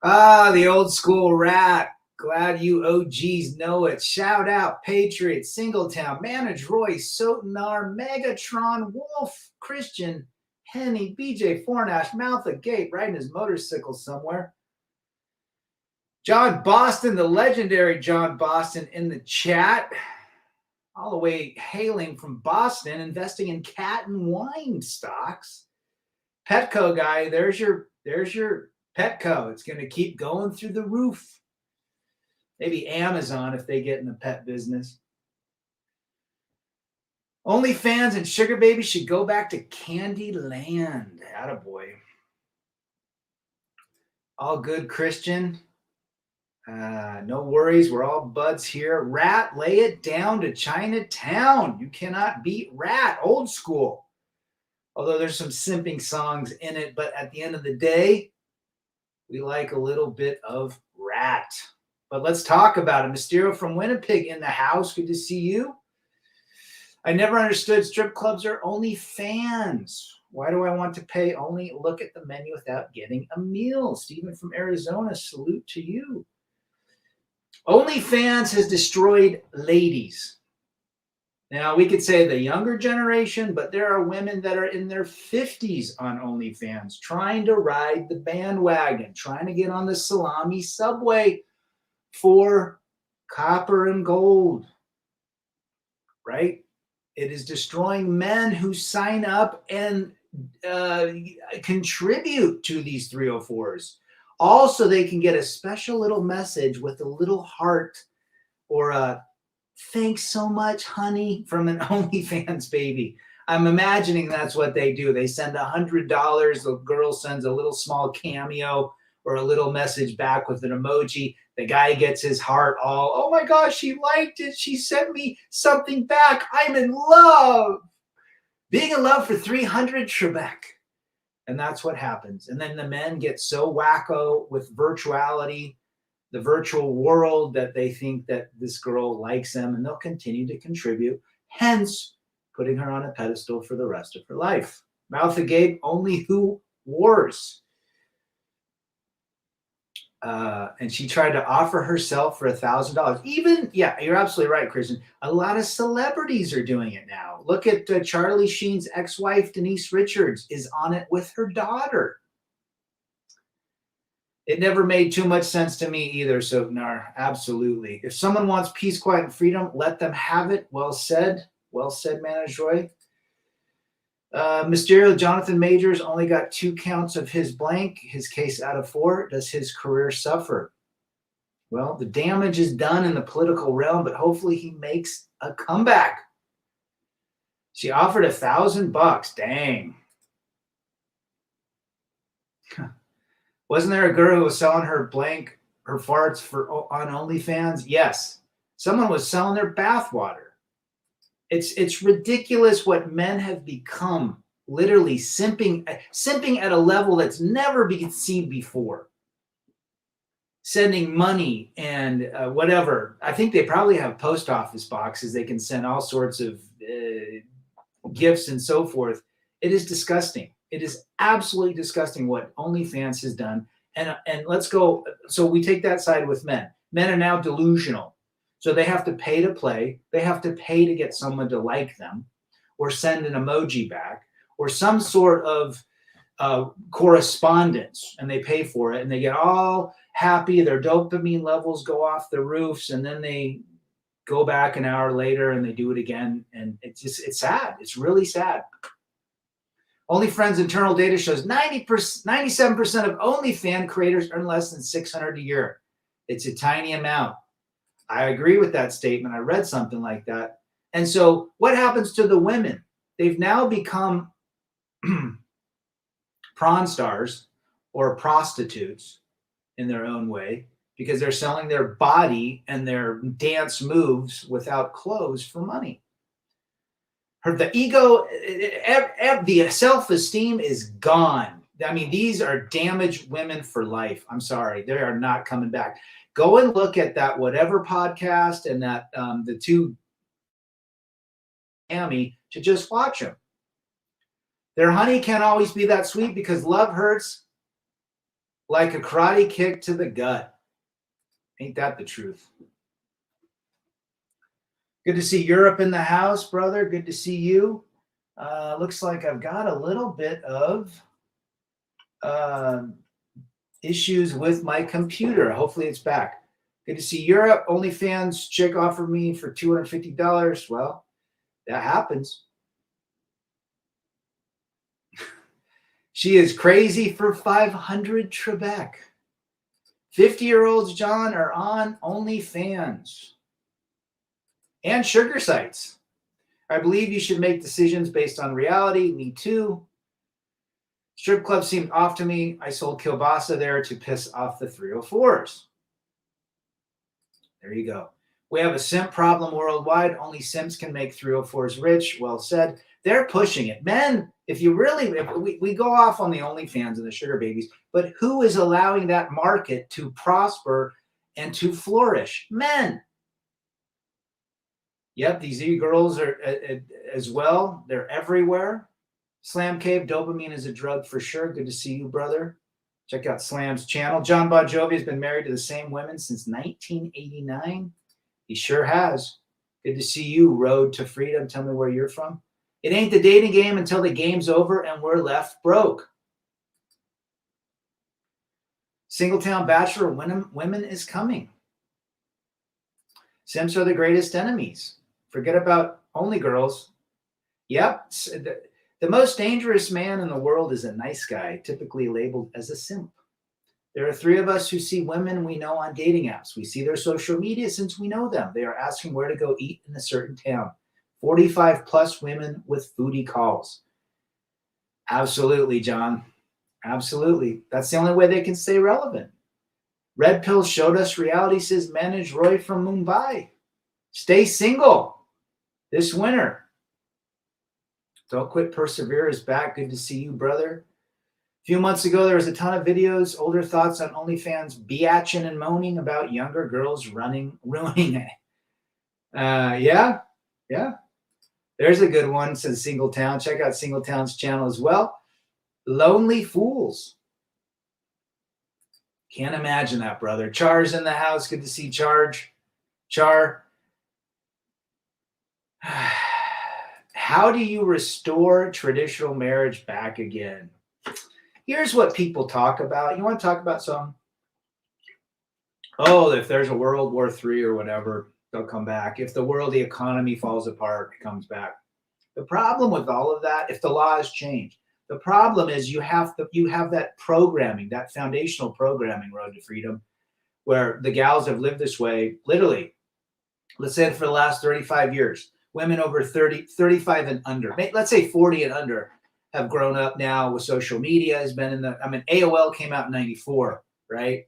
Ah, the old school rat. Glad you OGs know it. Shout out Patriot, Singletown, Manage Royce, Sotonar, Megatron, Wolf, Christian, Henny, BJ Fornash, Mouth Agape, riding his motorcycle somewhere. John Boston, the legendary John Boston in the chat. All the way hailing from Boston, investing in cat and wine stocks. Petco guy, there's your Petco. It's going to keep going through the roof. Maybe Amazon if they get in the pet business. OnlyFans and Sugar Baby should go back to Candy Land. Attaboy. All good, Christian. No worries. We're all buds here. Rat, lay it down to Chinatown. You cannot beat Rat. Old school. Although there's some simping songs in it, but at the end of the day, we like a little bit of Rat. But let's talk about it. Mysterio from Winnipeg in the house. Good to see you. I never understood strip clubs are OnlyFans. Why do I want to pay only look at the menu without getting a meal? Stephen from Arizona, salute to you. OnlyFans has destroyed ladies. Now, we could say the younger generation, but there are women that are in their 50s on OnlyFans trying to ride the bandwagon, trying to get on the salami subway for copper and gold, right? It is destroying men who sign up and contribute to these 304s. Also, they can get a special little message with a little heart or a thanks so much, honey, from an OnlyFans baby. I'm imagining that's what they do. They send $100. The girl sends a little small cameo or a little message back with an emoji. The guy gets his heart all, oh my gosh, she liked it. She sent me something back. I'm in love. Being in love for 300, Trebek. And that's what happens. And then the men get so wacko with virtuality, the virtual world, that they think that this girl likes them and they'll continue to contribute, hence putting her on a pedestal for the rest of her life. Mouth Agape, only who wars. And she tried to offer herself for $1,000. Even, yeah, you're absolutely right, Christian. A lot of celebrities are doing it now. Look at Charlie Sheen's ex-wife, Denise Richards, is on it with her daughter. It never made too much sense to me either, Sognar. Absolutely. If someone wants peace, quiet, and freedom, let them have it. Well said. Well said, Manajoy. Mysterio, Jonathan Majors only got 2 counts of his blank, his case out of 4. Does his career suffer? Well, the damage is done in the political realm, but hopefully he makes a comeback. She offered $1,000. Dang. Wasn't there a girl who was selling her blank, her farts on OnlyFans? Yes. Someone was selling their bathwater. It's ridiculous what men have become, literally simping at a level that's never been seen before. Sending money and whatever. I think they probably have post office boxes. They can send all sorts of gifts and so forth. It is disgusting. It is absolutely disgusting what OnlyFans has done. And let's go. So we take that side with men. Men are now delusional. So they have to pay to play. They have to pay to get someone to like them or send an emoji back or some sort of correspondence, and they pay for it and they get all happy. Their dopamine levels go off the roofs, and then they go back an hour later and they do it again. And it's sad. It's really sad. OnlyFans internal data shows 97% of OnlyFans creators earn less than $600 a year. It's a tiny amount. I agree with that statement. I read something like that. And so what happens to the women? They've now become prawn stars or prostitutes in their own way because they're selling their body and their dance moves without clothes for money. The ego, the self-esteem is gone. I mean, these are damaged women for life. I'm sorry. They are not coming back. Go and look at that whatever podcast and that the 2 Miami to just watch them. Their honey can't always be that sweet because love hurts. like a karate kick to the gut. Ain't that the truth? Good to see Europe in the house, brother. Good to see you. Looks like I've got a little bit of issues with my computer. Hopefully it's back. Good to see Europe. OnlyFans chick offered me for $250. Well, that happens. She is crazy for 500 Trebek. 50-year-olds, John, are on OnlyFans and sugar sites. I believe you should make decisions based on reality. Me too. Strip club seemed off to me. I sold kielbasa there to piss off the 304s. There you go. We have a simp problem worldwide. Only simps can make 304s rich. Well said. They're pushing it. Men, if we go off on the OnlyFans and the sugar babies, but who is allowing that market to prosper and to flourish? Men. Yep, these e-girls are as well. They're everywhere. Slam Cave, dopamine is a drug for sure. Good to see you, brother. Check out Slam's channel. John Bon Jovi has been married to the same women since 1989. He sure has. Good to see you, Road to Freedom. Tell me where you're from. It ain't the dating game until the game's over and we're left broke. Singletown Bachelor women is coming. Simps are the greatest enemies. Forget about only girls. Yep. The most dangerous man in the world is a nice guy, typically labeled as a simp. There are 3 of us who see women we know on dating apps. We see their social media since we know them. They are asking where to go eat in a certain town. 45 plus women with foodie calls. Absolutely, John. Absolutely. That's the only way they can stay relevant. Red Pill showed us reality, says Manoj Roy from Mumbai. Stay single this winter. Don't Quit Persevere is back. Good to see you, brother. A few months ago, there was a ton of videos, older thoughts on OnlyFans, biatching and moaning about younger girls ruining it. Yeah. There's a good one, says Singletown. Check out Singletown's channel as well. Lonely Fools. Can't imagine that, brother. Char's in the house. Good to see Char. How do you restore traditional marriage back again? Here's what people talk about. You want to talk about something? Oh, if there's a World War III or whatever, they'll come back. If the economy falls apart, it comes back. The problem with all of that, if the laws change, the problem is you have that programming, that foundational programming, Road to Freedom, where the gals have lived this way, literally, let's say for the last 35 years. Women over 30, 35 and under, let's say 40 and under, have grown up now with social media, has been AOL came out in 94, right?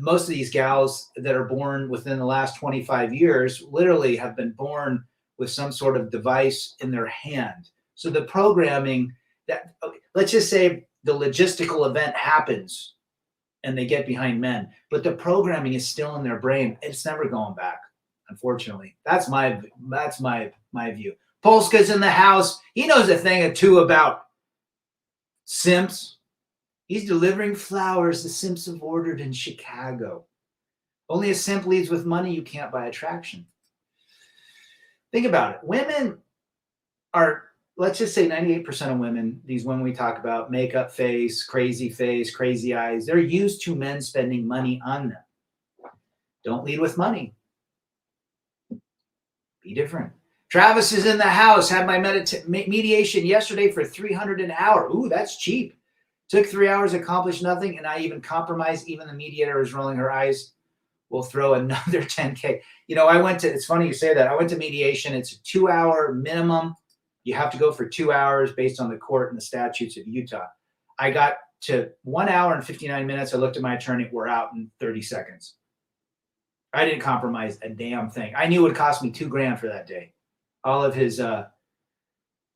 Most of these gals that are born within the last 25 years literally have been born with some sort of device in their hand. So the programming that, let's just say the logistical event happens and they get behind men, but the programming is still in their brain. It's never going back. Unfortunately, that's my view. Polska's in the house. He knows a thing or two about simps. He's delivering flowers the simps have ordered in Chicago. Only a simp leads with money. You can't buy attraction. Think about it. Women are, let's just say 98% of women, these women we talk about, makeup face, crazy eyes, they're used to men spending money on them. Don't lead with money. Be different. Travis is in the house. Had my mediation yesterday for $300 an hour. Ooh, that's cheap. Took 3 hours, accomplished nothing, and I even compromised. Even the mediator is rolling her eyes. We'll throw another 10K. It's funny you say that. I went to mediation. It's a 2-hour minimum. You have to go for 2 hours based on the court and the statutes of Utah. I got to 1 hour and 59 minutes. I looked at my attorney. We're out in 30 seconds. I didn't compromise a damn thing. I knew it would cost me $2,000 for that day. All of his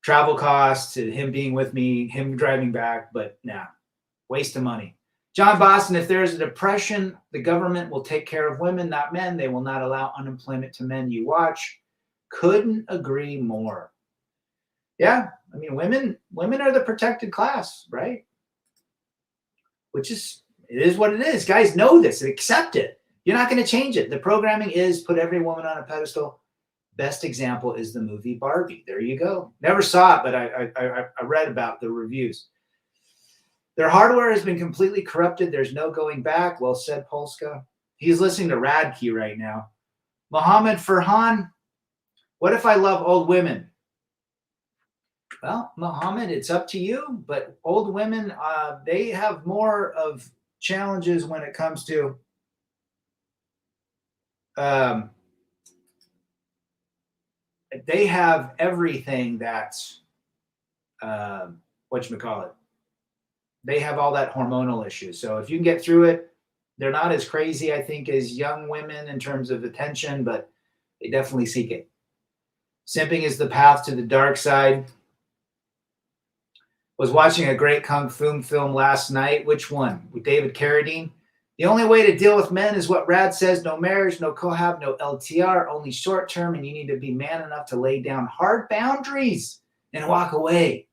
travel costs, him being with me, him driving back, but nah, waste of money. John Boston, if there's a depression, the government will take care of women, not men. They will not allow unemployment to men. You watch. Couldn't agree more. Yeah, women are the protected class, right? Which is It is what it is. Guys know this and accept it. You're not going to change it. The programming is put every woman on a pedestal. Best example is the movie Barbie. There you go. Never saw it, but I read about the reviews. Their hardware has been completely corrupted. There's no going back. Well said, Polska. He's listening to Radke right now. Mohammed Farhan, what if I love old women? Well, Mohammed, it's up to you. But old women, they have more of challenges when it comes to they have everything that's whatchamacallit. They have all that hormonal issues. So if you can get through it, they're not as crazy, I think, as young women in terms of attention, but they definitely seek it. Simping is the path to the dark side. Was watching a great Kung Fu film last night. Which one? With David Carradine. The only way to deal with men is what Rad says. No marriage, no cohab, no LTR, only short term, and you need to be man enough to lay down hard boundaries and walk away.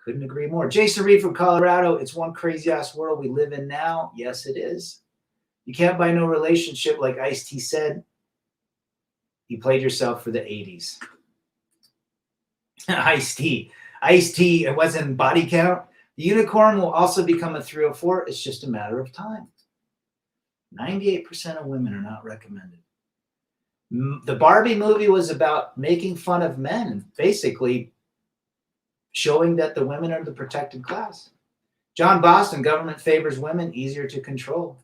Couldn't agree more. Jason Reed from Colorado. It's one crazy-ass world we live in now. Yes, it is. You can't buy no relationship like Ice-T said. You played yourself for the 80s. Ice-T. Ice-T, it wasn't body count. The unicorn will also become a 304. It's just a matter of time. 98% of women are not recommended. The Barbie movie was about making fun of men and basically showing that the women are the protected class. John Boston, government favors women, easier to control.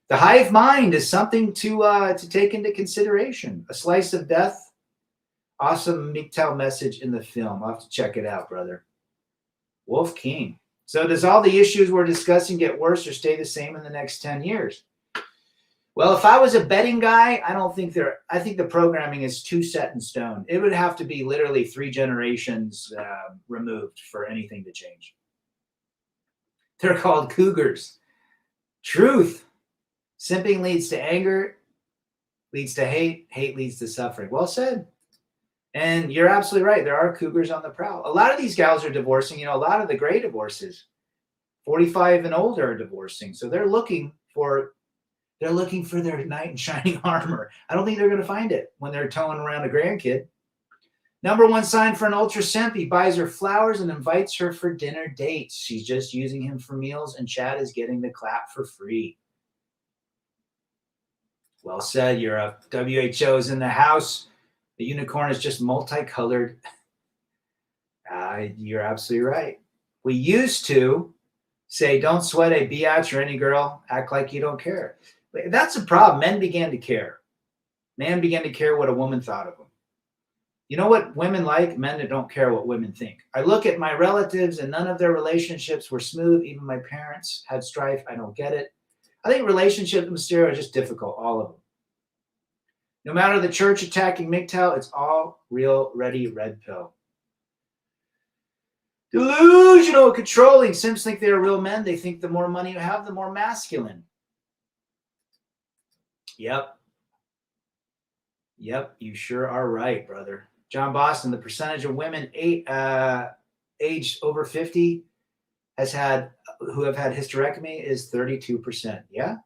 The hive mind is something to take into consideration. A slice of death. Awesome MGTOW message in the film. I'll have to check it out, brother. Wolf King. So does all the issues we're discussing get worse or stay the same in the next 10 years? Well, if I was a betting guy, I think the programming is too set in stone. It would have to be literally 3 generations removed for anything to change. They're called cougars. Truth. Simping leads to anger, leads to hate, hate leads to suffering. Well said. And you're absolutely right. There are cougars on the prowl. A lot of these gals are divorcing. A lot of the gray divorces, 45 and older, are divorcing. So they're looking for their knight in shining armor. I don't think they're going to find it when they're towing around a grandkid. Number one sign for an ultra simp. He buys her flowers and invites her for dinner dates. She's just using him for meals, and Chad is getting the clap for free. Well said. You're a WHO is in the house. The unicorn is just multicolored. You're absolutely right. We used to say, don't sweat a biatch or any girl. Act like you don't care. That's a problem. Men began to care. Man began to care what a woman thought of them. You know what women like? Men that don't care what women think. I look at my relatives and none of their relationships were smooth. Even my parents had strife. I don't get it. I think relationships in Mysterio are just difficult, all of them. No matter the church attacking MGTOW, it's all real, ready, red pill. Delusional, controlling. Simps think they are real men. They think the more money you have, the more masculine. Yep, you sure are right, brother. John Boston, the percentage of women aged over 50 who have had hysterectomy is 32%. Yeah.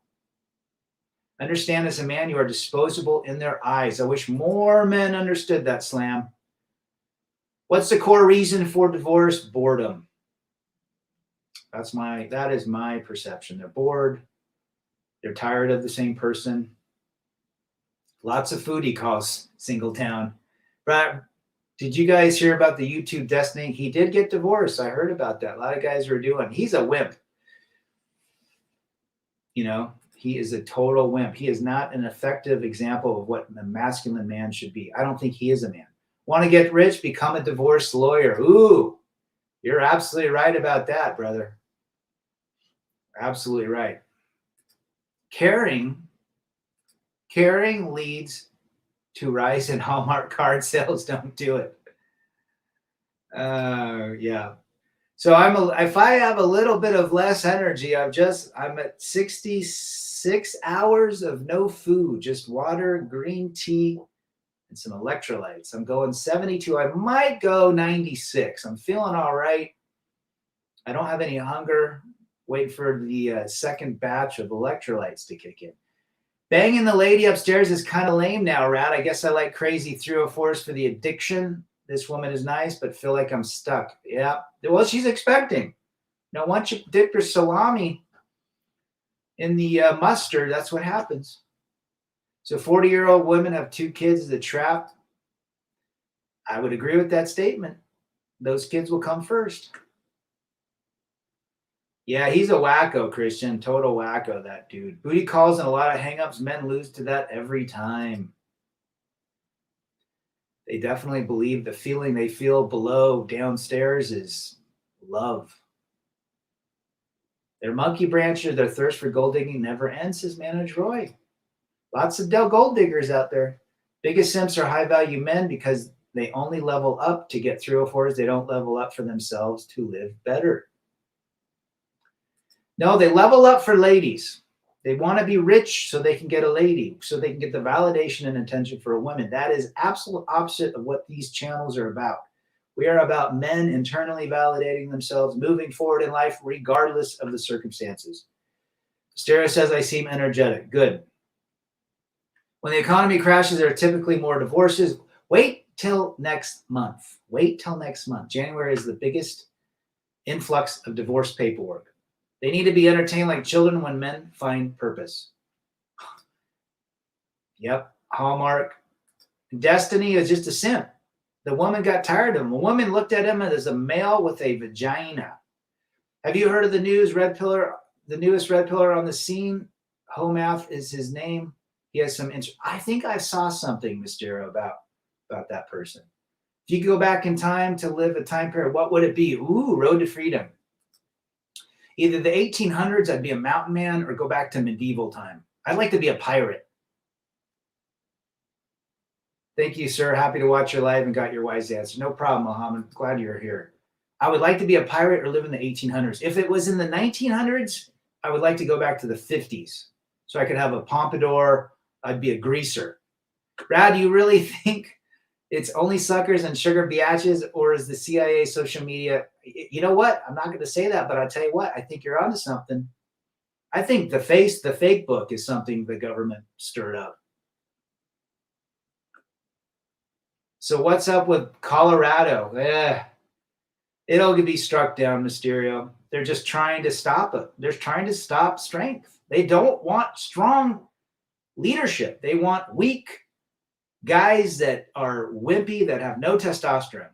Understand as a man, you are disposable in their eyes. I wish more men understood that, Slam. What's the core reason for divorce? Boredom. That is my perception. They're bored. They're tired of the same person. Lots of food, he calls Singletown. But did you guys hear about the YouTube Destiny? He did get divorced. I heard about that. A lot of guys were doing. He's a wimp. He is a total wimp. He is not an effective example of what a masculine man should be. I don't think he is a man. Want to get rich? Become a divorce lawyer. Ooh, you're absolutely right about that, brother. Absolutely right. Caring leads to rise in Hallmark card sales. Don't do it. Yeah. So if I have a little bit of less energy, I'm at 66 hours of no food, just water, green tea, and some electrolytes. I'm going 72. I might go 96. I'm feeling all right. I don't have any hunger. Wait for the second batch of electrolytes to kick in. Banging the lady upstairs is kind of lame now, Rat. I guess I like crazy 304s for the addiction. This woman is nice, but feel like I'm stuck. Yeah. Well, she's expecting. Now, once you dip your salami in the mustard, that's what happens. So 40-year-old women have 2 kids as a trap. I would agree with that statement. Those kids will come first. Yeah, he's a wacko, Christian. Total wacko, that dude. Booty calls and a lot of hangups. Men lose to that every time. They definitely believe the feeling they feel below downstairs is love. Their monkey branch or their thirst for gold digging never ends, says Manage Roy. Lots of gold diggers out there. Biggest simps are high-value men because they only level up to get 304s. They don't level up for themselves to live better. No, they level up for ladies. They want to be rich so they can get a lady, so they can get the validation and attention for a woman. That is absolute opposite of what these channels are about. We are about men internally validating themselves, moving forward in life regardless of the circumstances. Stereo says, I seem energetic. Good. When the economy crashes, there are typically more divorces. Wait till next month. Wait till next month. January is the biggest influx of divorce paperwork. They need to be entertained like children when men find purpose. Yep, Hallmark. Destiny is just a simp. The woman got tired of him. A woman looked at him as a male with a vagina. Have you heard of the news? Red Pillar, the newest red pillar on the scene. Homath is his name. He has some interest. I think I saw something, Mysterio, about that person. If you could go back in time to live a time period, what would it be? Ooh, Road to Freedom. Either the 1800s, I'd be a mountain man, or go back to medieval time. I'd like to be a pirate. Thank you, sir. Happy to watch your live and got your wise answer. No problem, Mohammed. Glad you're here. I would like to be a pirate or live in the 1800s. If it was in the 1900s, I would like to go back to the 50s so I could have a pompadour. I'd be a greaser. Brad, do you really think it's only suckers and sugar biatches, or is the CIA social media? You know what? I'm not going to say that, but I'll tell you what. I think you're onto something. I think the fake book is something the government stirred up. So what's up with Colorado? It'll be struck down, Mysterio. They're just trying to stop it. They're trying to stop strength. They don't want strong leadership. They want weak guys that are wimpy, that have no testosterone.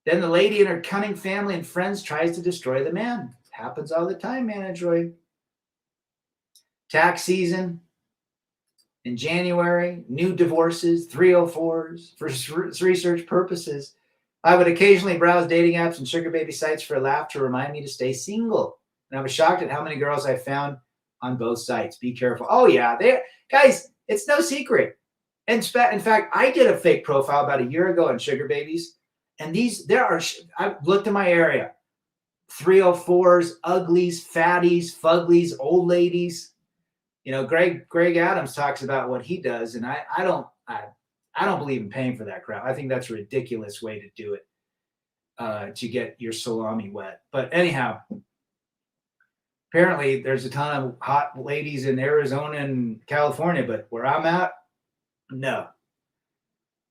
Then the lady and her cunning family and friends tries to destroy the man. Happens all the time, man, Android. Tax season in January, new divorces, 304s for research purposes. I would occasionally browse dating apps and sugar baby sites for a laugh to remind me to stay single. And I was shocked at how many girls I found on both sites. Be careful. Oh, yeah. Guys, it's no secret. In fact, I did a fake profile about a year ago on sugar babies. And I looked in my area. 304s, uglies, fatties, fuglies, old ladies. You know, Greg Adams talks about what he does, and I don't believe in paying for that crap. I think that's a ridiculous way to do it, to get your salami wet. But anyhow, apparently there's a ton of hot ladies in Arizona and California, but where I'm at, no.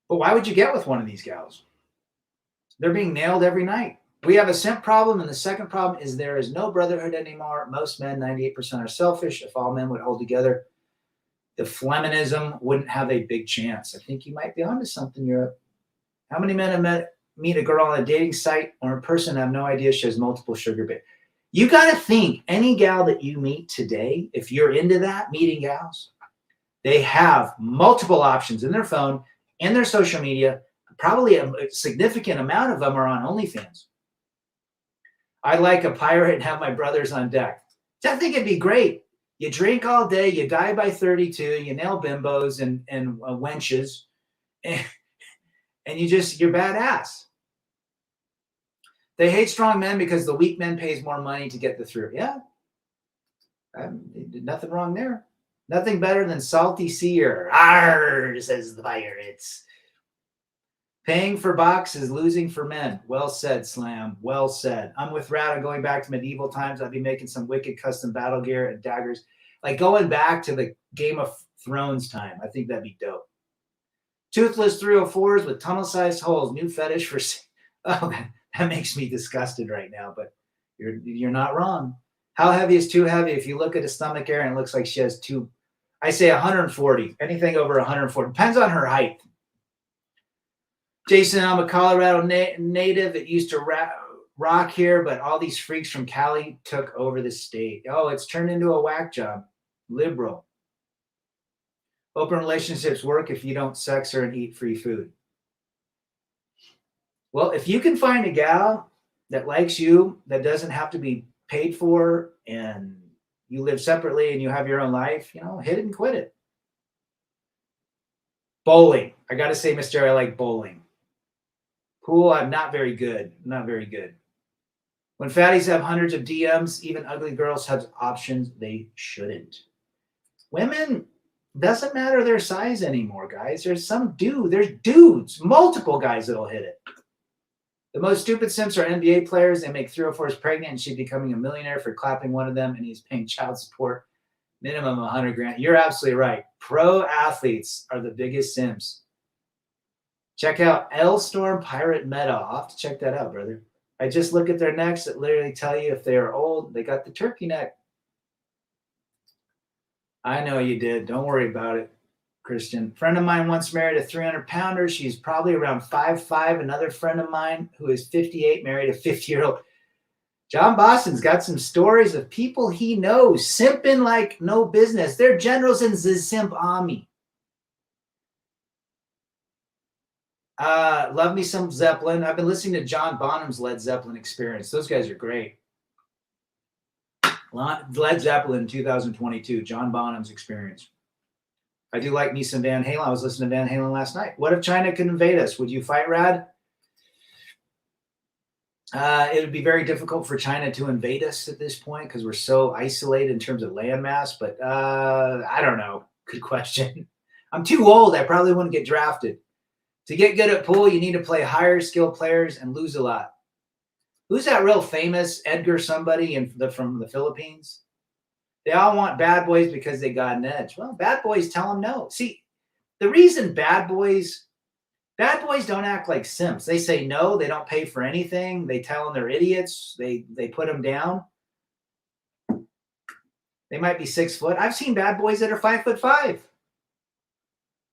But why would you get with one of these gals? They're being nailed every night. We have a simp problem, and the second problem is there is no brotherhood anymore. Most men, 98%, are selfish. If all men would hold together, the feminism wouldn't have a big chance. I think you might be onto something, Europe. How many men have meet a girl on a dating site or in person have no idea she has multiple sugar babies? You got to think, any gal that you meet today, if you're into that, meeting gals, they have multiple options in their phone, in their social media. Probably a significant amount of them are on OnlyFans. I'd like a pirate and have my brothers on deck. I think it'd be great. You drink all day, you die by 32, you nail bimbos and wenches, and you're badass. They hate strong men because the weak man pays more money to get the through. Yeah, nothing wrong there. Nothing better than salty sea or arr, says the pirates. Paying for boxes, losing for men. Well said, Slam. Well said. I'm with Rad. Going back to medieval times. I'd be making some wicked custom battle gear and daggers. Like going back to the Game of Thrones time. I think that'd be dope. Toothless 304s with tunnel-sized holes. New fetish for... Oh, that makes me disgusted right now, but you're not wrong. How heavy is too heavy? If you look at the stomach area and it looks like she has two... I say 140. Anything over 140. Depends on her height. Jason, I'm a Colorado native. It used to rock here, but all these freaks from Cali took over the state. Oh, it's turned into a whack job. Liberal. Open relationships work if you don't sex her and eat free food. Well, if you can find a gal that likes you, that doesn't have to be paid for, and you live separately and you have your own life, hit it and quit it. Bowling. I got to say, Mr. I like bowling. Pool, I'm not very good. Not very good. When fatties have hundreds of DMs, even ugly girls have options they shouldn't. Women, doesn't matter their size anymore, guys. There's dudes, multiple guys that'll hit it. The most stupid simps are NBA players. They make 304s pregnant and she's becoming a millionaire for clapping one of them, and he's paying child support minimum $100,000. You're absolutely right. Pro athletes are the biggest simps. Check out L Storm Pirate Meta. I'll have to check that out, brother. I just look at their necks that literally tell you if they are old. They got the turkey neck. I know you did. Don't worry about it, Christian. Friend of mine once married a 300-pounder. She's probably around 5'5". Another friend of mine who is 58 married a 50-year-old. John Boston's got some stories of people he knows simping like no business. They're generals in the simp army. Love me some Zeppelin. I've been listening to John Bonham's Led Zeppelin Experience. Those guys are great. Led Zeppelin 2022, John Bonham's Experience. I do like me some Van Halen. I was listening to Van Halen last night. What if China could invade us? Would you fight, Rad? It would be very difficult for China to invade us at this point because we're so isolated in terms of landmass. But I don't know. Good question. I'm too old. I probably wouldn't get drafted. To get good at pool, you need to play higher skill players and lose a lot. Who's that real famous Edgar somebody from the Philippines? They all want bad boys because they got an edge. Well, bad boys tell them no. See, the reason bad boys don't act like simps. They say no. They don't pay for anything. They tell them they're idiots. They put them down. They might be 6 foot. I've seen bad boys that are 5'5".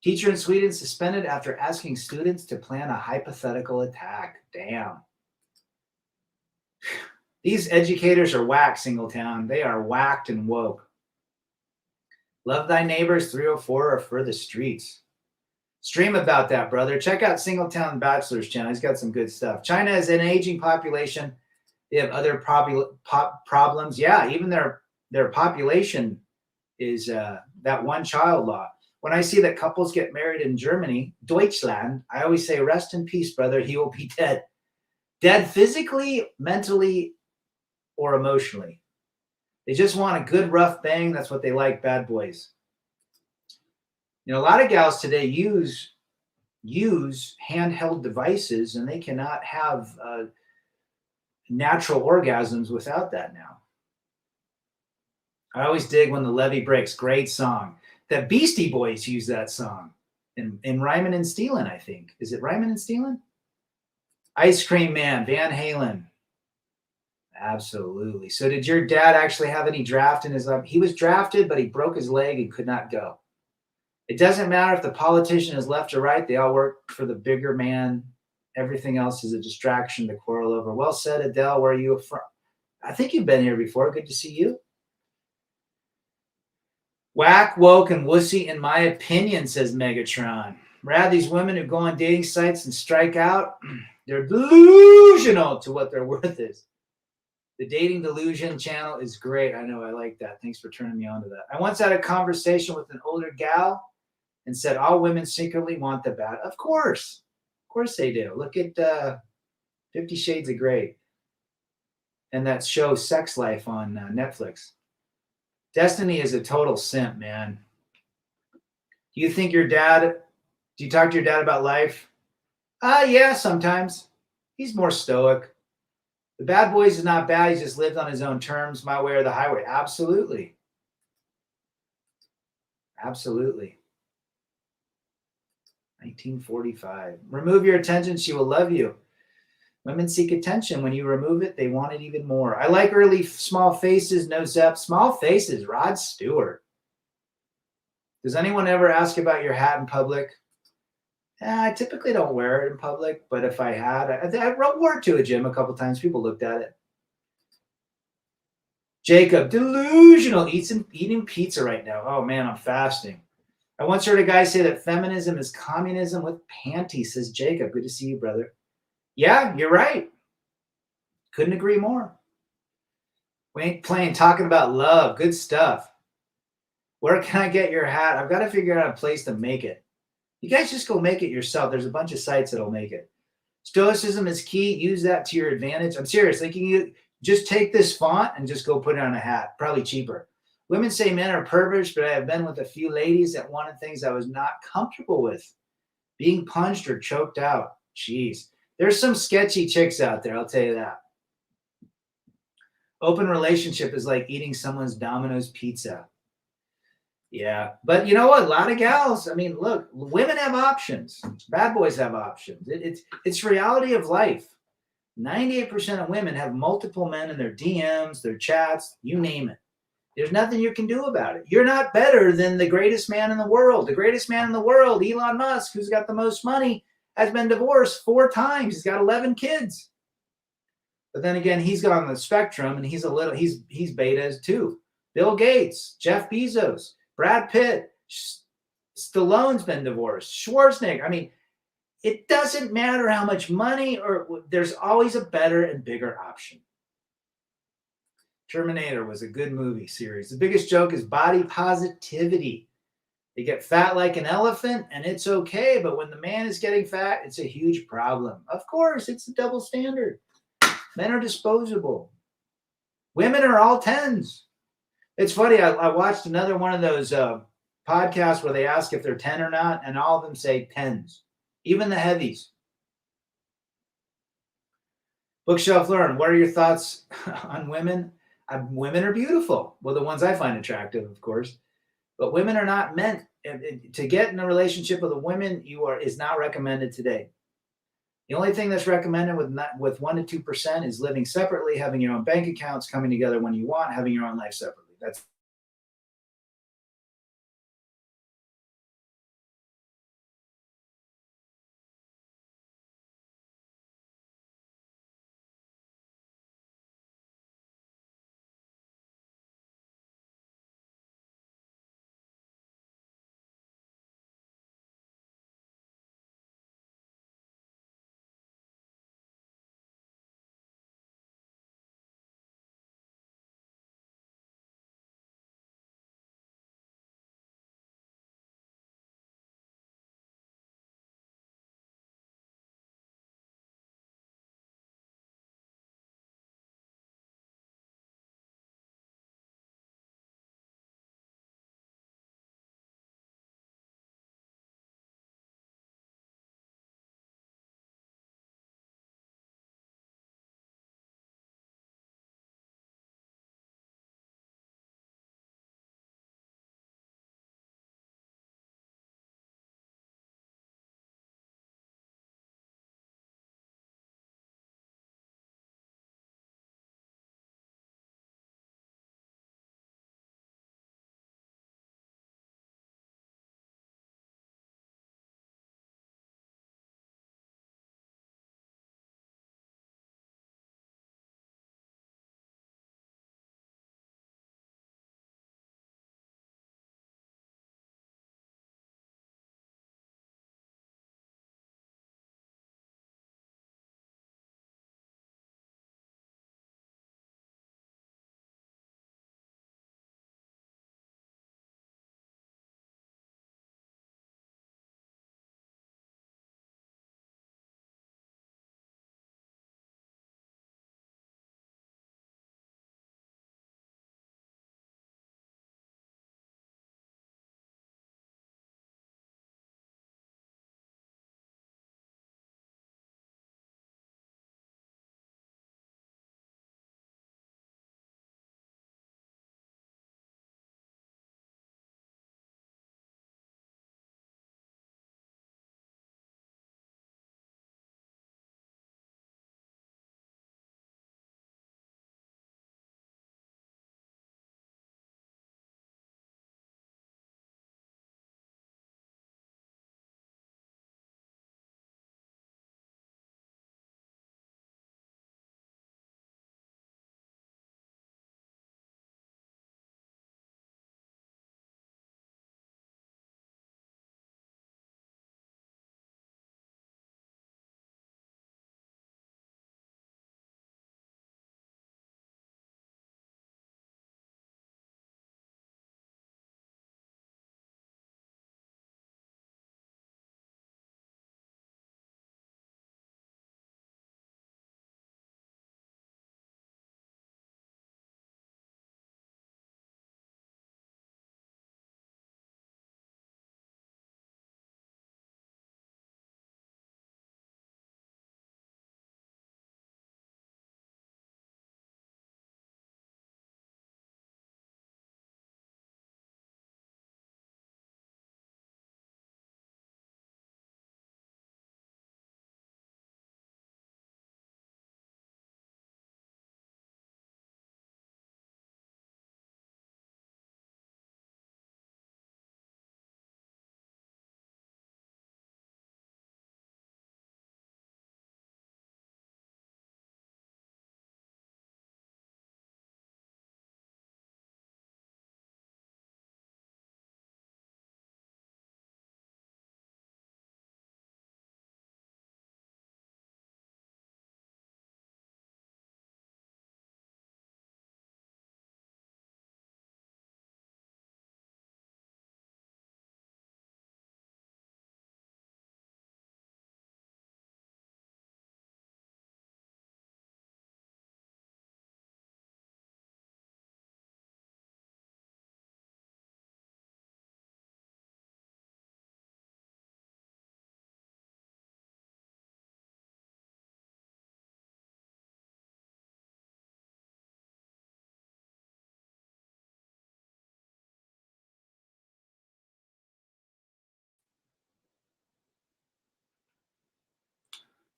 Teacher in Sweden suspended after asking students to plan a hypothetical attack. Damn. These educators are whack, Singletown. They are whacked and woke. Love thy neighbors, 304 are for the streets. Stream about that, brother. Check out Singletown Bachelor's channel. He's got some good stuff. China is an aging population. They have other problems. Yeah, even their population is that one-child law. When I see that couples get married in Germany, Deutschland, I always say, rest in peace, brother. He will be dead. Dead physically, mentally, or emotionally. They just want a good rough bang. That's what they like, bad boys. A lot of gals today use handheld devices, and they cannot have natural orgasms without that now. I always dig when the levee breaks. Great song. The Beastie Boys use that song in Rhymin' and Stealin', I think. Is it Rhymin' and Stealin'? Ice Cream Man, Van Halen. Absolutely. So did your dad actually have any draft in his life? He was drafted, but he broke his leg and could not go. It doesn't matter if the politician is left or right. They all work for the bigger man. Everything else is a distraction to quarrel over. Well said, Adele. Where are you from? I think you've been here before. Good to see you. Whack, woke, and wussy, in my opinion, says Megatron. Rad, these women who go on dating sites and strike out, they're delusional to what their worth is. The Dating Delusion channel is great. I know, I like that. Thanks for turning me on to that. I once had a conversation with an older gal and said all women secretly want the bad. Of course they do. Look at 50 Shades of Grey and that show Sex Life on Netflix. Destiny is a total simp, man. Do you talk to your dad about life? Yeah, sometimes. He's more stoic. The bad boys is not bad. He just lived on his own terms, my way or the highway. Absolutely. Absolutely. 1945. Remove your attention, she will love you. Women seek attention. When you remove it, they want it even more. I like early small faces, no zep. Small faces, Rod Stewart. Does anyone ever ask about your hat in public? I typically don't wear it in public, but if I had, I wore it to a gym a couple times. People looked at it. Jacob, delusional, eating pizza right now. Oh man, I'm fasting. I once heard a guy say that feminism is communism with panties, says Jacob. Good to see you, brother. Yeah, you're right. Couldn't agree more. We ain't playing, talking about love. Good stuff. Where can I get your hat? I've got to figure out a place to make it. You guys just go make it yourself. There's a bunch of sites that'll make it. Stoicism is key. Use that to your advantage. I'm serious. Like you just take this font and just go put it on a hat. Probably cheaper. Women say men are perverts, but I have been with a few ladies that wanted things I was not comfortable with. Being punched or choked out. Jeez. There's some sketchy chicks out there, I'll tell you that. Open relationship is like eating someone's Domino's pizza. Yeah. But you know what? A lot of gals, I mean, look, women have options. Bad boys have options. It's reality of life. 98% of women have multiple men in their DMs, their chats, you name it. There's nothing you can do about it. You're not better than the greatest man in the world. The greatest man in the world, Elon Musk, who's got the most money, has been divorced 4 times. He's got 11 kids. But then again, he's got on the spectrum and he's beta too. Bill Gates, Jeff Bezos, Brad Pitt, Stallone's been divorced, Schwarzenegger. I mean, it doesn't matter how much money or there's always a better and bigger option. Terminator was a good movie series. The biggest joke is body positivity. They get fat like an elephant and it's okay, but when the man is getting fat, it's a huge problem. Of course, it's a double standard. Men are disposable. Women are all 10s. It's funny. I watched another one of those podcasts where they ask if they're 10 or not, and all of them say 10s, even the heavies. Bookshelf Learn, what are your thoughts on women? Women are beautiful. Well, the ones I find attractive, of course. But women are not meant to get in a relationship with a woman. Is not recommended today. The only thing that's recommended with 1 to 2% is living separately, having your own bank accounts, coming together when you want, having your own life separately. That's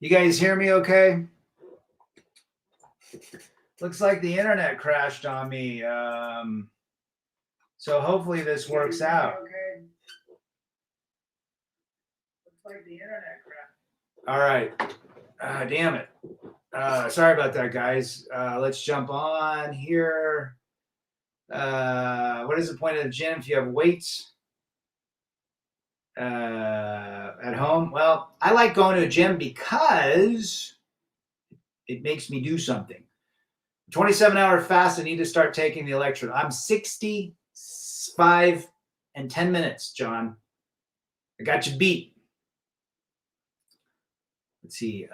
You guys hear me okay? Looks like the internet crashed on me. So hopefully this works out. Okay. Looks like the internet crashed. All right. Damn it. Sorry about that, guys. Let's jump on here. What is the point of the gym if you have weights at home? Well, I like going to a gym because it makes me do something. 27-hour fast, I need to start taking the electrode. I'm 65 and 10 minutes, John. I got you beat. Let's see.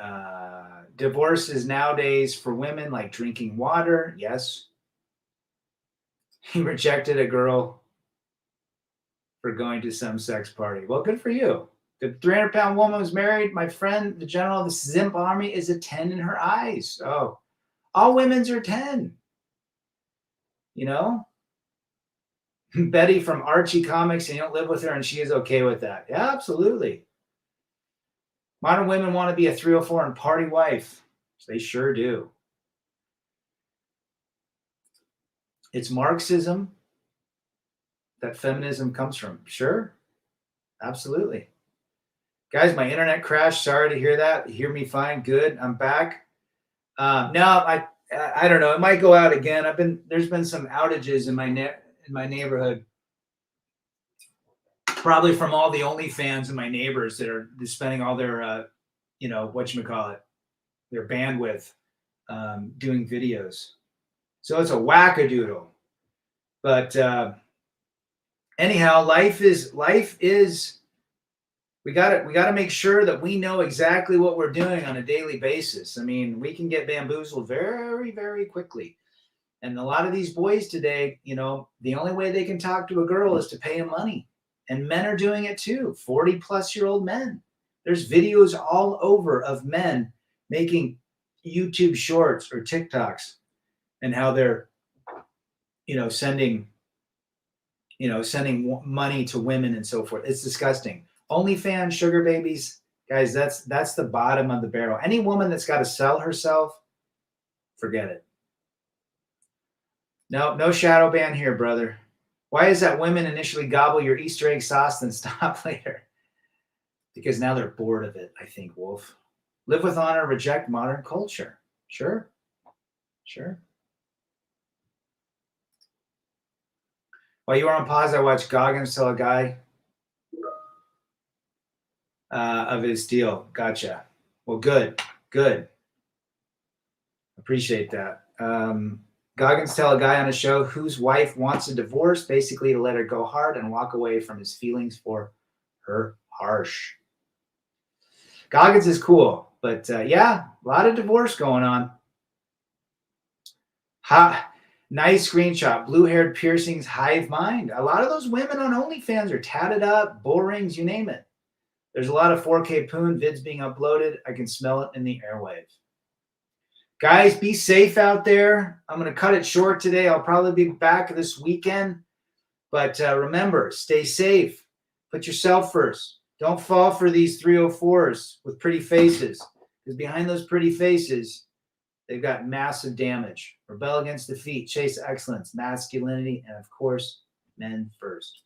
Divorce is nowadays for women like drinking water. Yes. He rejected a girl for going to some sex party. Well, good for you. The 300-pound woman was married. My friend, the general of the Simp army, is a 10 in her eyes. Oh, all women's are 10. You know? Betty from Archie Comics, and you don't live with her, and she is okay with that. Yeah, absolutely. Modern women want to be a 304 and party wife. They sure do. It's Marxism that feminism comes from. Sure. Absolutely. Guys, my internet crashed. Sorry to hear that. You hear me fine? Good. I'm back. No, I don't know. It might go out again. There's been some outages in my neighborhood. Probably from all the OnlyFans and my neighbors that are spending all their whatchamacallit, their bandwidth doing videos. So it's a wackadoodle. But anyhow, life is we got to make sure that we know exactly what we're doing on a daily basis. I mean, we can get bamboozled very, very quickly. And a lot of these boys today, the only way they can talk to a girl is to pay them money. And men are doing it too, 40-plus-year-old men. There's videos all over of men making YouTube shorts or TikToks and how they're, sending money to women and so forth. It's disgusting. OnlyFans, sugar babies, guys, that's the bottom of the barrel. Any woman that's got to sell herself, forget it. No shadow ban here, brother. Why is that women initially gobble your Easter egg sauce then stop later? Because now they're bored of it, I think, Wolf. Live with honor, reject modern culture. Sure. While you were on pause, I watched Goggins tell a guy of his deal. Gotcha. Well, good. Appreciate that. Goggins tell a guy on a show whose wife wants a divorce, basically to let her go hard and walk away from his feelings for her harsh. Goggins is cool, but yeah, a lot of divorce going on. Nice screenshot. Blue-haired piercings, hive mind. A lot of those women on OnlyFans are tatted up, bull rings, you name it. There's a lot of 4K poon vids being uploaded. I can smell it in the airwaves. Guys, be safe out there. I'm going to cut it short today. I'll probably be back this weekend. But remember, stay safe. Put yourself first. Don't fall for these 304s with pretty faces. Because behind those pretty faces, they've got massive damage. Rebel against defeat, chase excellence, masculinity, and of course, men first.